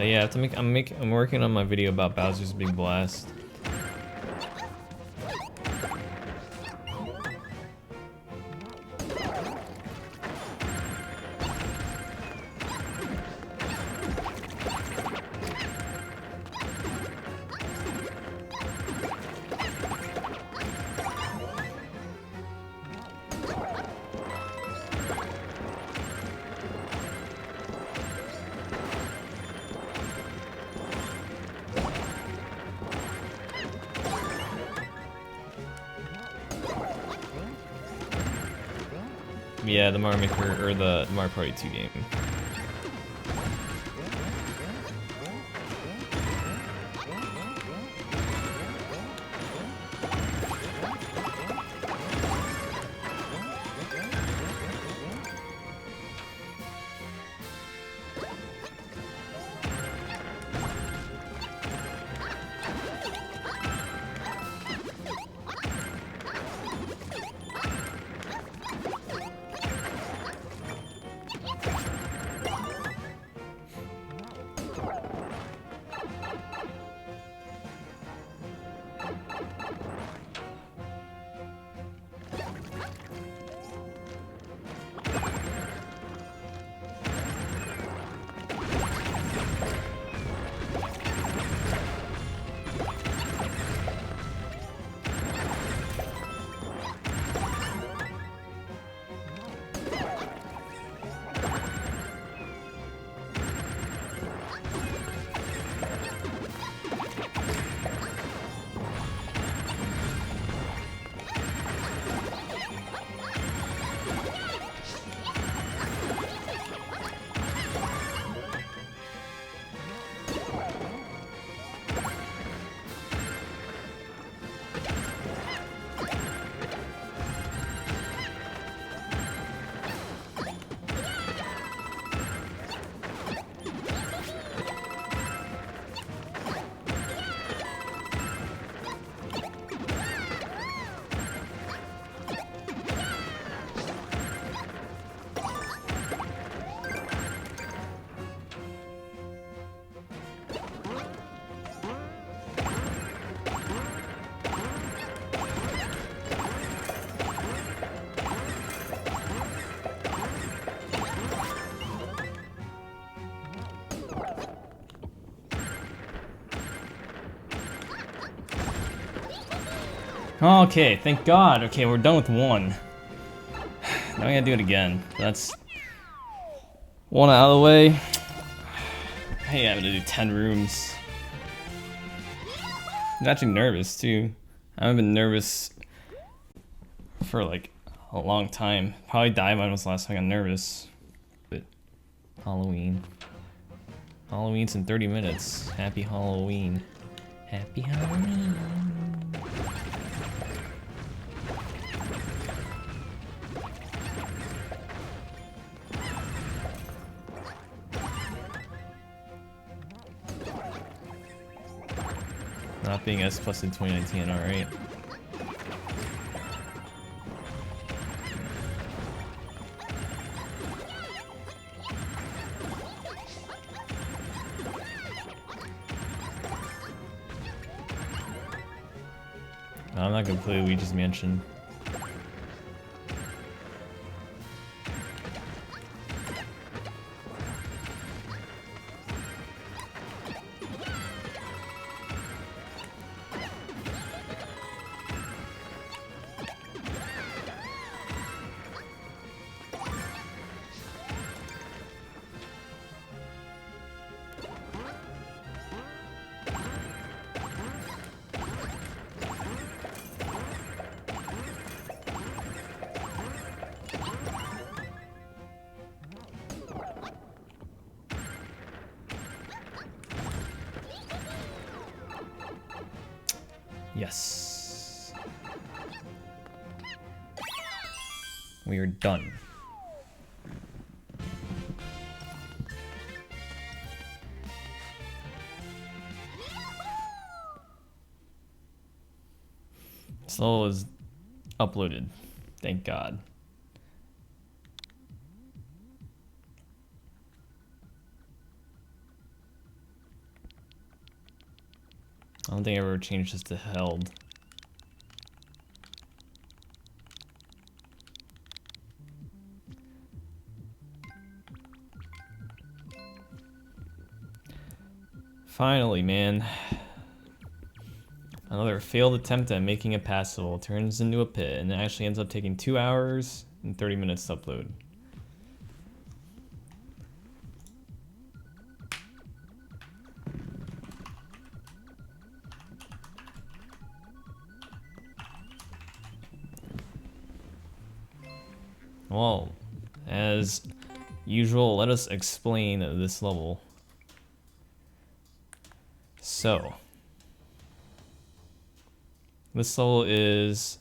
Yeah, I have to make. I'm working on my video about Bowser's Big Blast. Yeah, the Mario Maker, or the Mario Party 2 game. Okay, thank God. Okay, we're done with one. Now we gotta do it again. That's one out of the way. Hey, I'm gonna do 10 rooms. I'm actually nervous too. I haven't been nervous for like a long time. Probably died when was the last time I got nervous. But Halloween. Halloween's in 30 minutes. Happy Halloween. Happy Halloween. Not being S plus in 2019, alright. I'm not gonna play Luigi's Mansion. Yes. We are done. This level is uploaded. Thank God. I don't think I ever changed this to held. Finally, man. Another failed attempt at making it passable turns into a pit, and it actually ends up taking 2 hours and 30 minutes to upload. Well, as usual, let us explain this level. So, this level is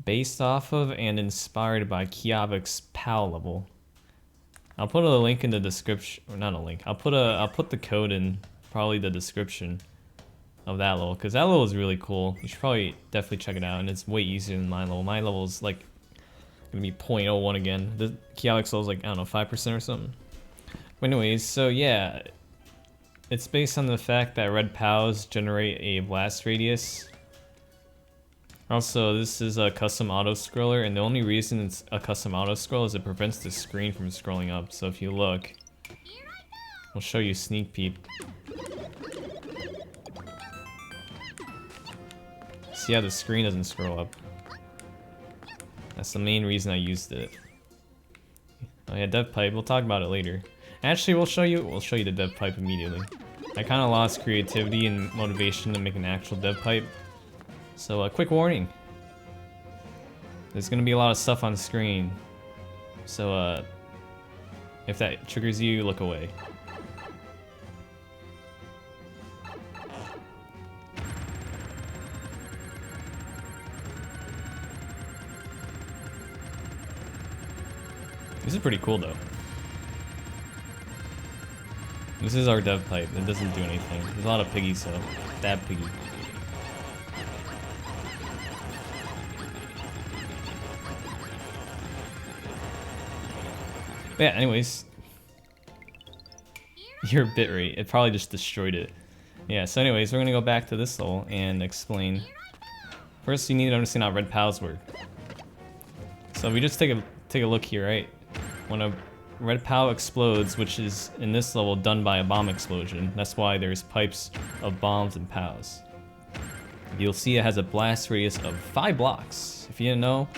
based off of and inspired by Kiavik's POW level. I'll put a link in the description, or not a link. I'll put the code in probably the description of that level, because that level is really cool. You should probably definitely check it out, and it's way easier than my level. My level is like gonna be 0.01 again. The Kiavik's level is like, I don't know, 5% or something. But anyways, so yeah, it's based on the fact that red POWs generate a blast radius. Also, this is a custom auto scroller, and the only reason it's a custom auto scroll is it prevents the screen from scrolling up. So if you look, I'll show you a sneak peek. See how the screen doesn't scroll up? That's the main reason I used it. Oh yeah, dev pipe. We'll talk about it later. Actually, we'll show you the dev pipe immediately. I kind of lost creativity and motivation to make an actual dev pipe. So quick warning. There's gonna be a lot of stuff on screen. So if that triggers you, look away. This is pretty cool though. This is our dev pipe. It doesn't do anything. There's a lot of piggies, so dab piggy. But yeah, anyways. Your bitrate, it probably just destroyed it. Yeah, so anyways, we're gonna go back to this level and explain. First, you need to understand how red POWs work. So we just take a look here, right? When a red POW explodes, which is in this level done by a bomb explosion, that's why there's pipes of bombs and POWs. You'll see it has a blast radius of 5 blocks. If you didn't know,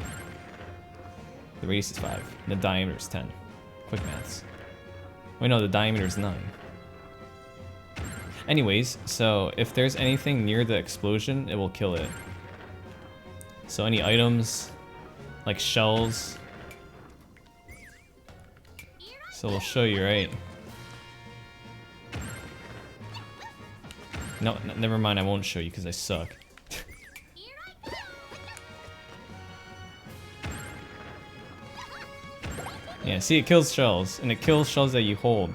the radius is 5, and the diameter is 10. Quick maths. Wait, no, the diameter is 9. Anyways, so if there's anything near the explosion, it will kill it. So any items, like shells. So we'll show you, right? No, never mind, I won't show you because I suck. Yeah, see, it kills shells, and it kills shells that you hold.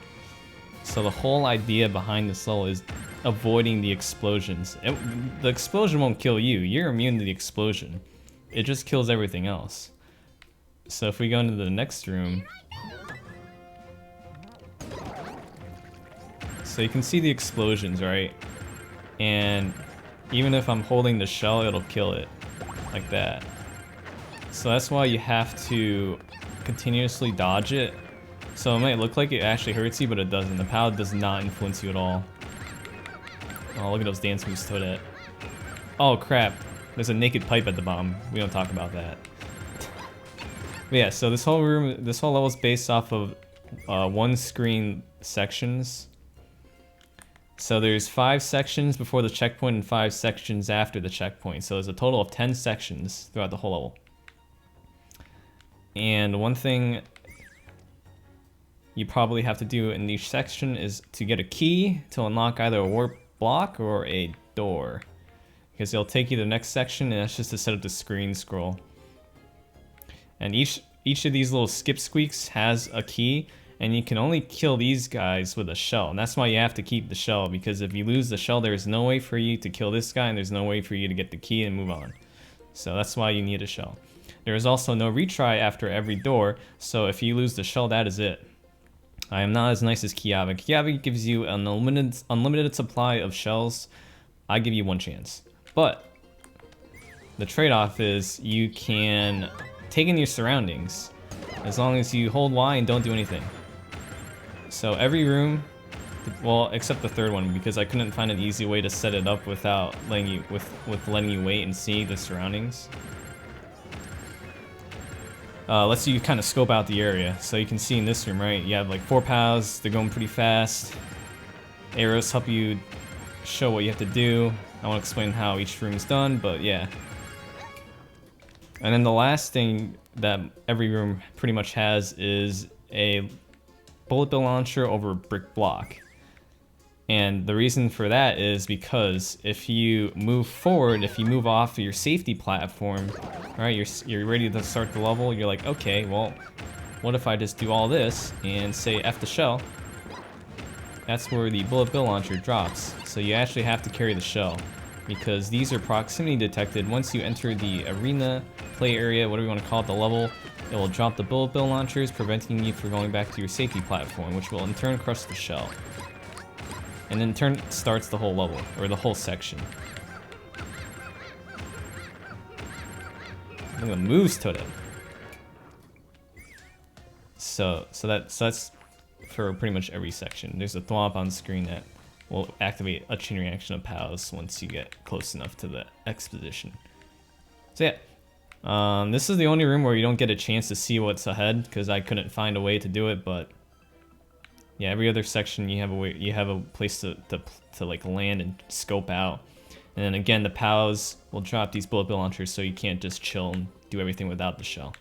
So the whole idea behind this level is avoiding the explosions. The explosion won't kill you, you're immune to the explosion. It just kills everything else. So if we go into the next room, so you can see the explosions, right? And even if I'm holding the shell, it'll kill it, like that. So that's why you have to continuously dodge it. So it might look like it actually hurts you, but it doesn't. The POW does not influence you at all. Oh, look at those dance moves Toadette. Oh crap, there's a naked pipe at the bottom. We don't talk about that. But yeah, so this whole level is based off of one screen sections. So there's 5 sections before the checkpoint and 5 sections after the checkpoint. So there's a total of 10 sections throughout the whole level. And one thing you probably have to do in each section is to get a key to unlock either a warp block or a door. Because it'll take you to the next section, and that's just to set up the screen scroll. And each of these little skip squeaks has a key, and you can only kill these guys with a shell. And that's why you have to keep the shell, because if you lose the shell, there's no way for you to kill this guy, and there's no way for you to get the key and move on. So that's why you need a shell. There is also no retry after every door, so if you lose the shell, that is it. I am not as nice as Kiavik. Kiavik gives you an unlimited supply of shells, I give you 1 chance. But the trade-off is you can take in your surroundings as long as you hold Y and don't do anything. So every room, well, except the third one, because I couldn't find an easy way to set it up without letting you letting you wait and see the surroundings. Lets you kind of scope out the area. So you can see in this room, right? You have like 4 POWs. They're going pretty fast. Arrows help you show what you have to do. I won't explain how each room is done, but yeah. And then the last thing that every room pretty much has is a bullet bill launcher over a brick block. And the reason for that is because if you move forward, if you move off your safety platform, right, you're ready to start the level, you're like, okay, well, what if I just do all this and say F the shell? That's where the bullet bill launcher drops. So you actually have to carry the shell because these are proximity detected. Once you enter the arena, play area, whatever you want to call it, the level, it will drop the bullet bill launchers, preventing you from going back to your safety platform, which will in turn crush the shell. And in turn starts the whole level, or the whole section. Look at the moves to it. So that's for pretty much every section. There's a thwomp on screen that will activate a chain reaction of POWs once you get close enough to the X position. So yeah, this is the only room where you don't get a chance to see what's ahead because I couldn't find a way to do it, but yeah, every other section you have a place to like land and scope out. And then again, the POWs will drop these bullet bill launchers so you can't just chill and do everything without the shell.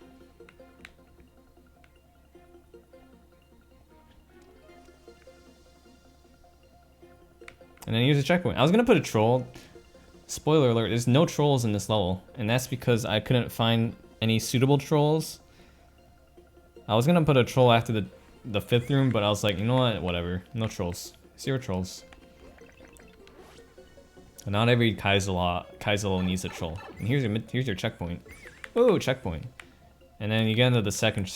And then here's a checkpoint. I was gonna put a troll. Spoiler alert, there's no trolls in this level. And that's because I couldn't find any suitable trolls. I was gonna put a troll after the 5th room, but I was like, you know what, whatever. No trolls. 0 trolls. And not every Kaizo needs a troll. And here's your checkpoint. Oh, checkpoint. And then you get into the second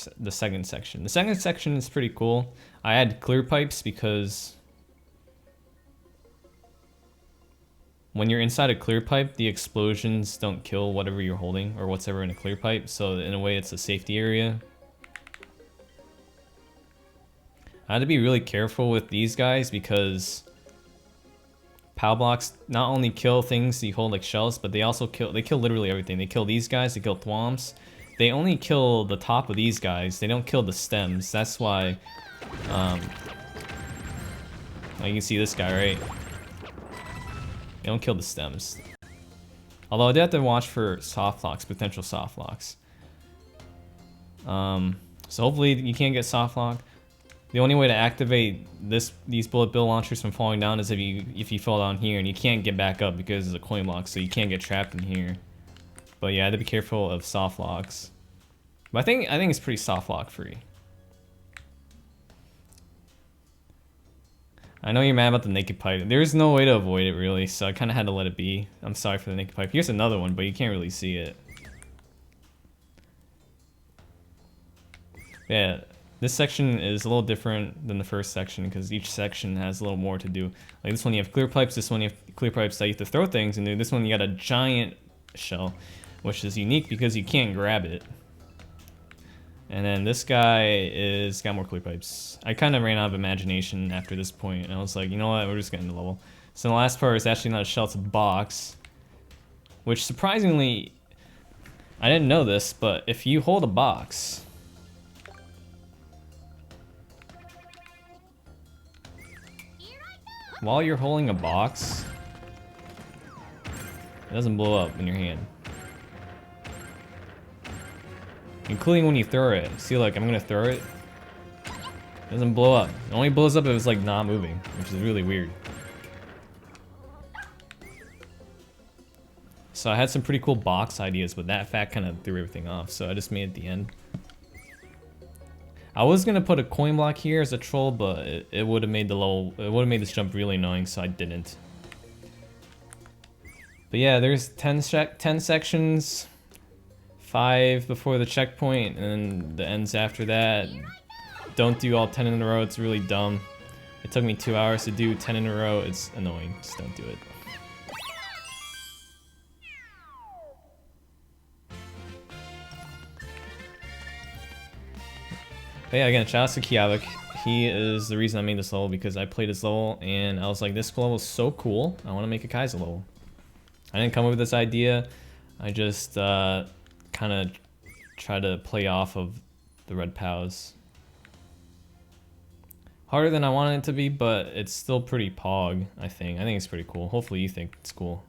section. The second section is pretty cool. I had clear pipes because when you're inside a clear pipe, the explosions don't kill whatever you're holding or whatever in a clear pipe. So in a way, it's a safety area. I had to be really careful with these guys because POW blocks not only kill things you hold like shells, but they also kill literally everything. They kill these guys, they kill thwomps. They only kill the top of these guys. They don't kill the stems. That's why you can see this guy, right? They don't kill the stems. Although I did have to watch for soft locks, potential soft locks. So hopefully you can't get soft lock. The only way to activate these bullet bill launchers from falling down is if you fall down here, and you can't get back up because it's a coin block, so you can't get trapped in here. But yeah, I had to be careful of soft locks. But I think it's pretty soft lock free. I know you're mad about the naked pipe. There's no way to avoid it really, so I kind of had to let it be. I'm sorry for the naked pipe. Here's another one, but you can't really see it. Yeah, this section is a little different than the first section because each section has a little more to do. Like this one you have clear pipes, this one you have clear pipes that you have to throw things into. This one you got a giant shell, which is unique because you can't grab it. And then this guy got more clear pipes. I kind of ran out of imagination after this point, and I was like, you know what, we're just getting the level. So the last part is actually not a shell, it's a box. Which surprisingly, I didn't know this, but if you hold a box, while you're holding a box, it doesn't blow up in your hand. Including when you throw it. See, like, I'm gonna throw it. It doesn't blow up. It only blows up if it's like not moving, which is really weird. So I had some pretty cool box ideas, but that fact kind of threw everything off, so I just made it at the end. I was gonna put a coin block here as a troll, but it would have made this jump really annoying, so I didn't. But yeah, there's 10 sections. 5 before the checkpoint, and the ends after that. Don't do all 10 in a row, it's really dumb. It took me 2 hours to do 10 in a row, it's annoying, just don't do it. But yeah, again, shout out to Kiavik. He is the reason I made this level because I played this level and I was like, this level is so cool. I want to make a Kaiser level. I didn't come up with this idea. I just kind of try to play off of the Red POWs. Harder than I wanted it to be, but it's still pretty pog, I think. I think it's pretty cool. Hopefully you think it's cool.